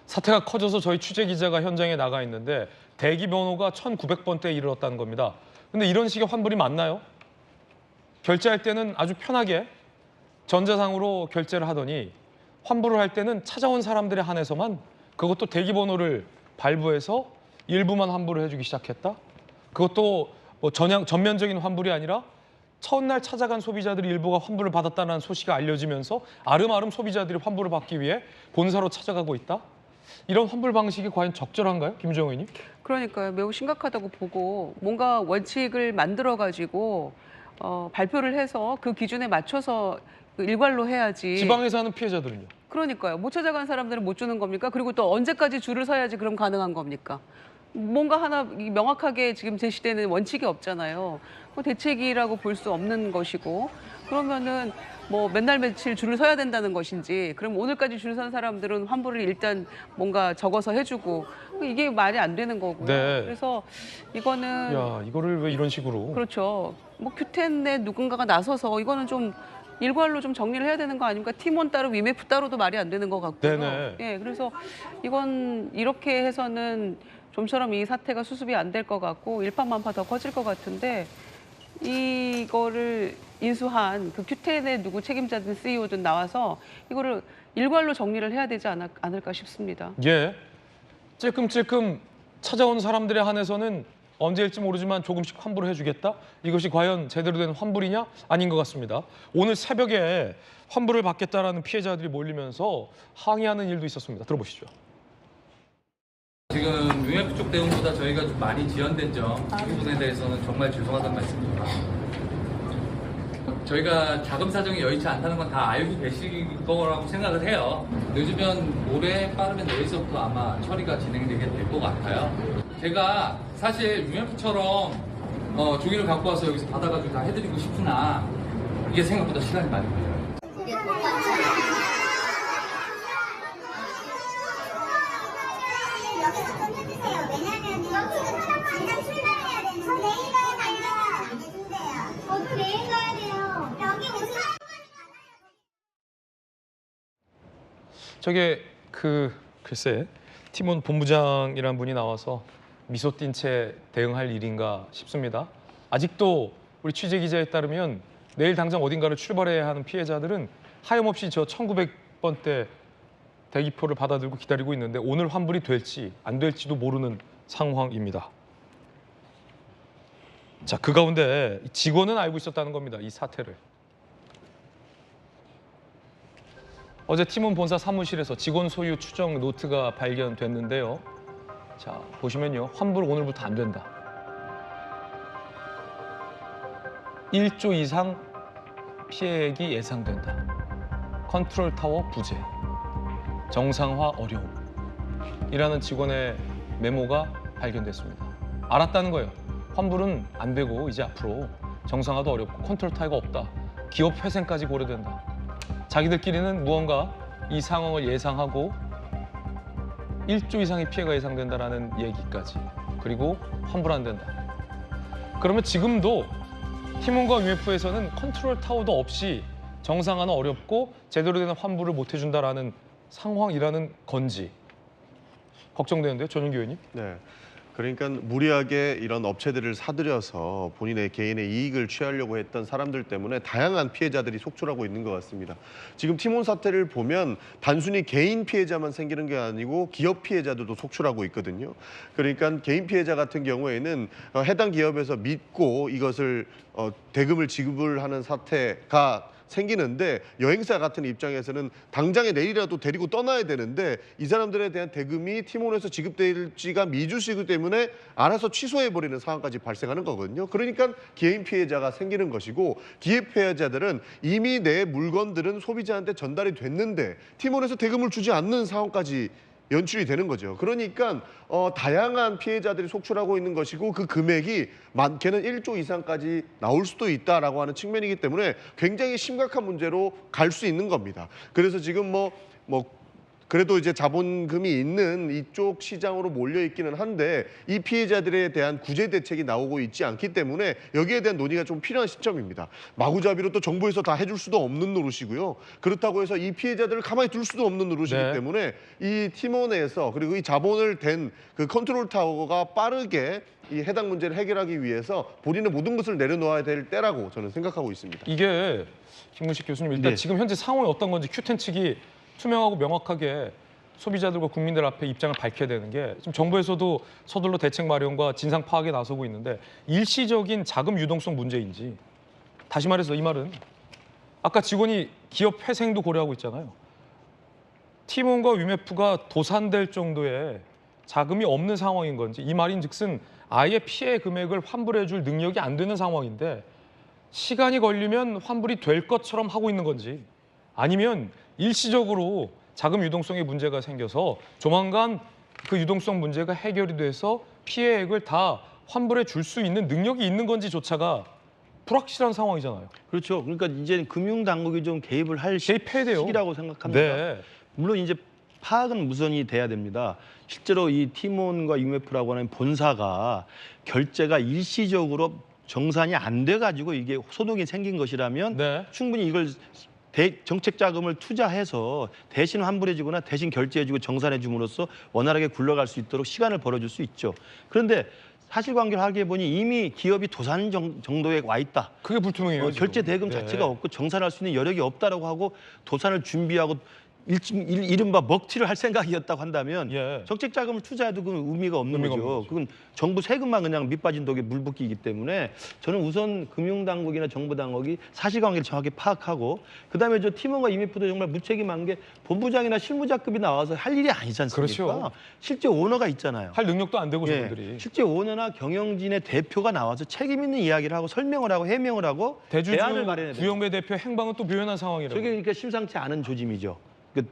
사태가 커져서 저희 취재 기자가 현장에 나가 있는데 대기 번호가 1900번대에 이르렀다는 겁니다. 근데 이런 식의 환불이 맞나요? 결제할 때는 아주 편하게 전자상으로 결제를 하더니 환불을 할 때는 찾아온 사람들에 한해서만 그것도 대기 번호를 발부해서 일부만 환불을 해주기 시작했다? 그것도 뭐 전면적인 환불이 아니라 첫날 찾아간 소비자들 일부가 환불을 받았다는 소식이 알려지면서 아름아름 소비자들이 환불을 받기 위해 본사로 찾아가고 있다? 이런 환불 방식이 과연 적절한가요? 김정우 의원님? 그러니까요. 매우 심각하다고 보고 뭔가 원칙을 만들어가지고 발표를 해서 그 기준에 맞춰서 일괄로 해야지. 지방에 사는 피해자들은요? 그러니까요. 못 찾아간 사람들은 못 주는 겁니까? 그리고 또 언제까지 줄을 서야지 그럼 가능한 겁니까? 뭔가 하나 명확하게 지금 제시되는 원칙이 없잖아요. 뭐 대책이라고 볼 수 없는 것이고 그러면은 뭐 맨날 며칠 줄을 서야 된다는 것인지 그럼 오늘까지 줄 선 사람들은 환불을 일단 뭔가 적어서 해주고 이게 말이 안 되는 거고요. 네. 그래서 이거는 야, 이거를 왜 이런 식으로? 그렇죠. 뭐 규텐에 누군가가 나서서 이거는 좀 일괄로 좀 정리를 해야 되는 거 아닙니까? 팀원 따로 위메프 따로도 말이 안 되는 것 같고요. 네네. 예, 그래서 이건 이렇게 해서는 좀처럼 이 사태가 수습이 안 될 것 같고 일파만파 더 커질 것 같은데 이거를 인수한 그 큐텐의 누구 책임자든 CEO든 나와서 이거를 일괄로 정리를 해야 되지 않을까 싶습니다. 예. 찔끔찔끔 찾아온 사람들에 한해서는 언제일지 모르지만 조금씩 환불을 해주겠다? 이것이 과연 제대로 된 환불이냐? 아닌 것 같습니다. 오늘 새벽에 환불을 받겠다라는 피해자들이 몰리면서 항의하는 일도 있었습니다. 들어보시죠. 지금 UMF 쪽 대응보다 저희가 좀 많이 지연된 점, 이 부분에 대해서는 정말 죄송하다는 말씀입니다. 저희가 자금 사정이 여의치 않다는 건 다 알고 계실 거라고 생각을 해요. 늦으면 모레, 빠르면 내일서부터 아마 처리가 진행되게 될 것 같아요. 제가 사실 UMF처럼 종이를 갖고 와서 여기서 받아가지고 다 해드리고 싶으나 이게 생각보다 시간이 많이 걸려요. 여기서 좀 해주세요. 왜냐면 지금 사람 당장 출발해야 되는 저 내일 가야 돼요. 안 해준대요. 저도 내일 가야 돼요. 여기 오세요. 저게 글쎄 팀원 본부장이란 분이 나와서 미소 띈 채 대응할 일인가 싶습니다. 아직도 우리 취재 기자에 따르면 내일 당장 어딘가를 출발해야 하는 피해자들은 하염없이 저 1900번대 대기표를 받아들고 기다리고 있는데 오늘 환불이 될지 안 될지도 모르는 상황입니다. 자, 그 가운데 직원은 알고 있었다는 겁니다. 이 사태를. 어제 팀원 본사 사무실에서 직원 소유 추정 노트가 발견됐는데요. 자, 보시면요. 환불 오늘부터 안 된다. 1조 이상 피해액이 예상된다. 컨트롤 타워 부재. 정상화 어려움. 이라는 직원의 메모가 발견됐습니다. 알았다는 거예요. 환불은 안 되고 이제 앞으로 정상화도 어렵고 컨트롤 타워가 없다. 기업 회생까지 고려된다. 자기들끼리는 무언가 이 상황을 예상하고 1조 이상의 피해가 예상된다라는 얘기까지. 그리고 환불 안 된다. 그러면 지금도 팀원과 UMF에서는 컨트롤 타워도 없이 정상화는 어렵고 제대로 된 환불을 못 해준다라는 상황이라는 건지 걱정되는데요, 전용기 의원님? 네. 그러니까 무리하게 이런 업체들을 사들여서 본인의 개인의 이익을 취하려고 했던 사람들 때문에 다양한 피해자들이 속출하고 있는 것 같습니다. 지금 팀원 사태를 보면 단순히 개인 피해자만 생기는 게 아니고 기업 피해자들도 속출하고 있거든요. 그러니까 개인 피해자 같은 경우에는 해당 기업에서 믿고 이것을 대금을 지급을 하는 사태가 생기는데 여행사 같은 입장에서는 당장에 내일이라도 데리고 떠나야 되는데 이 사람들에 대한 대금이 팀원에서 지급될지가 미주시이기 때문에 알아서 취소해버리는 상황까지 발생하는 거거든요. 그러니까 개인 피해자가 생기는 것이고 기업 피해자들은 이미 내 물건들은 소비자한테 전달이 됐는데 팀원에서 대금을 주지 않는 상황까지 연출이 되는 거죠. 그러니까 다양한 피해자들이 속출하고 있는 것이고 그 금액이 많게는 1조 이상까지 나올 수도 있다라고 하는 측면이기 때문에 굉장히 심각한 문제로 갈 수 있는 겁니다. 그래서 지금 그래도 이제 자본금이 있는 이쪽 시장으로 몰려 있기는 한데 이 피해자들에 대한 구제 대책이 나오고 있지 않기 때문에 여기에 대한 논의가 좀 필요한 시점입니다. 마구잡이로 또 정부에서 다 해줄 수도 없는 노릇이고요. 그렇다고 해서 이 피해자들을 가만히 둘 수도 없는 노릇이기 네. 때문에 이 팀원에서 그리고 이 자본을 댄 그 컨트롤 타워가 빠르게 이 해당 문제를 해결하기 위해서 본인의 모든 것을 내려놓아야 될 때라고 저는 생각하고 있습니다. 이게 김문식 교수님 일단 네. 지금 현재 상황이 어떤 건지 큐텐 측이 투명하고 명확하게 소비자들과 국민들 앞에 입장을 밝혀야 되는 게 지금 정부에서도 서둘러 대책 마련과 진상 파악에 나서고 있는데 일시적인 자금 유동성 문제인지 다시 말해서 이 말은 아까 직원이 기업 회생도 고려하고 있잖아요. 팀원과 위메프가 도산될 정도의 자금이 없는 상황인 건지 이 말인즉슨 아예 피해 금액을 환불해 줄 능력이 안 되는 상황인데 시간이 걸리면 환불이 될 것처럼 하고 있는 건지 아니면 일시적으로 자금 유동성에 문제가 생겨서 조만간 그 유동성 문제가 해결이 돼서 피해액을 다 환불해 줄 수 있는 능력이 있는 건지조차가 불확실한 상황이잖아요. 그렇죠. 그러니까 이제 금융 당국이 좀 개입을 할 개입해야 돼요. 시기라고 생각합니다. 네. 물론 이제 파악은 우선이 돼야 됩니다. 실제로 이 티몬과 UMF라고 하는 본사가 결제가 일시적으로 정산이 안 돼가지고 이게 소동이 생긴 것이라면 네. 충분히 이걸 정책 자금을 투자해서 대신 환불해주거나 대신 결제해주고 정산해줌으로써 원활하게 굴러갈 수 있도록 시간을 벌어줄 수 있죠. 그런데 사실관계를 하게 보니 이미 기업이 도산 정도에 와 있다. 그게 불투명해요. 지금. 결제 대금 네. 자체가 없고 정산할 수 있는 여력이 없다라고 하고 도산을 준비하고 이른바 먹튀를 할 생각이었다고 한다면 예. 정책 자금을 투자해도 그건 의미가 없는 의미가 거죠. 없는 거죠. 그건 정부 세금만 그냥 밑빠진 독에 물 붓기이기 때문에 저는 우선 금융당국이나 정부당국이 사실관계를 정확히 파악하고 그다음에 저 팀원과 IMF도 정말 무책임한 게 본부장이나 실무자급이 나와서 할 일이 아니지 않습니까? 그렇죠. 실제 오너가 있잖아요. 할 능력도 안 되고 예, 저분들이. 실제 오너나 경영진의 대표가 나와서 책임 있는 이야기를 하고 설명을 하고 해명을 하고 대주주 대안을 마련해야 돼요. 구영배 대표 행방은 또 묘연한 상황이라고. 저게 그러니까 심상치 않은 조짐이죠.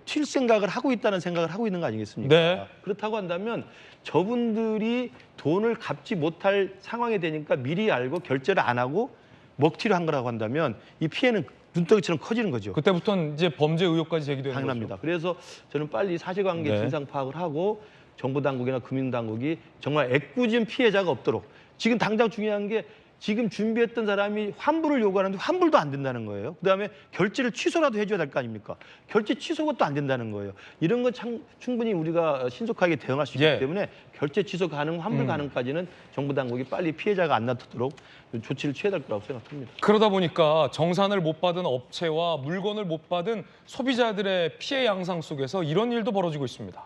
튈 생각을 하고 있다는 생각을 하고 있는 거 아니겠습니까? 네. 그렇다고 한다면 저분들이 돈을 갚지 못할 상황이 되니까 미리 알고 결제를 안 하고 먹튀를 한 거라고 한다면 이 피해는 눈덩이처럼 커지는 거죠. 그때부터는 이제 범죄 의혹까지 제기되는 당연합니다. 거죠. 그래서 저는 빨리 사실관계 네. 진상 파악을 하고 정부 당국이나 금융 당국이 정말 애꿎은 피해자가 없도록 지금 당장 중요한 게 지금 준비했던 사람이 환불을 요구하는데 환불도 안 된다는 거예요. 그다음에 결제를 취소라도 해줘야 될 거 아닙니까? 결제 취소가 또 안 된다는 거예요. 이런 건 충분히 우리가 신속하게 대응할 수 있기 예. 때문에 결제 취소 가능, 환불 가능까지는 정부 당국이 빨리 피해자가 안 나타도록 조치를 취해야 될 거라고 생각합니다. 그러다 보니까 정산을 못 받은 업체와 물건을 못 받은 소비자들의 피해 양상 속에서 이런 일도 벌어지고 있습니다.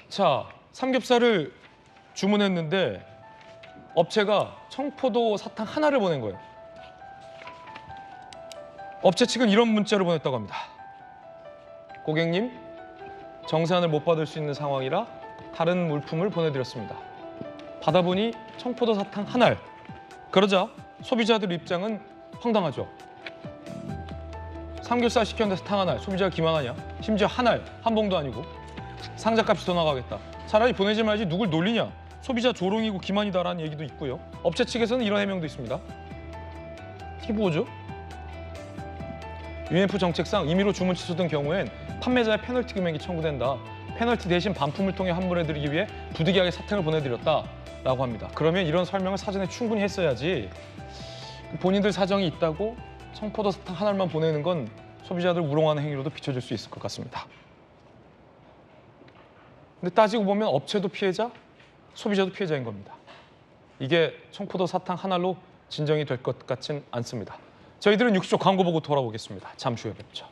자, 삼겹살을 주문했는데 업체가 청포도 사탕 하나를 보낸 거예요. 업체 측은 이런 문자를 보냈다고 합니다. 고객님, 정산을 못 받을 수 있는 상황이라 다른 물품을 보내드렸습니다. 받아보니 청포도 사탕 한 알. 그러자 소비자들 입장은 황당하죠. 삼겹살 시켰는데 사탕 한 알, 소비자가 기만하냐? 심지어 한 알, 한 봉도 아니고 상자값이 더 나가겠다. 차라리 보내지 말지 누굴 놀리냐? 소비자 조롱이고 기만이다라는 얘기도 있고요. 업체 측에서는 이런 해명도 있습니다. 이게 뭐죠? UMF 정책상 임의로 주문 취소된 경우엔 판매자의 페널티 금액이 청구된다. 페널티 대신 반품을 통해 환불해드리기 위해 부득이하게 사탕을 보내드렸다라고 합니다. 그러면 이런 설명을 사전에 충분히 했어야지 본인들 사정이 있다고 청포도 사탕 한 알만 보내는 건 소비자들 우롱하는 행위로도 비춰질 수 있을 것 같습니다. 근데 따지고 보면 업체도 피해자, 소비자도 피해자인 겁니다. 이게 청포도 사탕 한 알로 진정이 될 것 같진 않습니다. 저희들은 60초 광고 보고 돌아오겠습니다. 잠시 후에 뵙죠.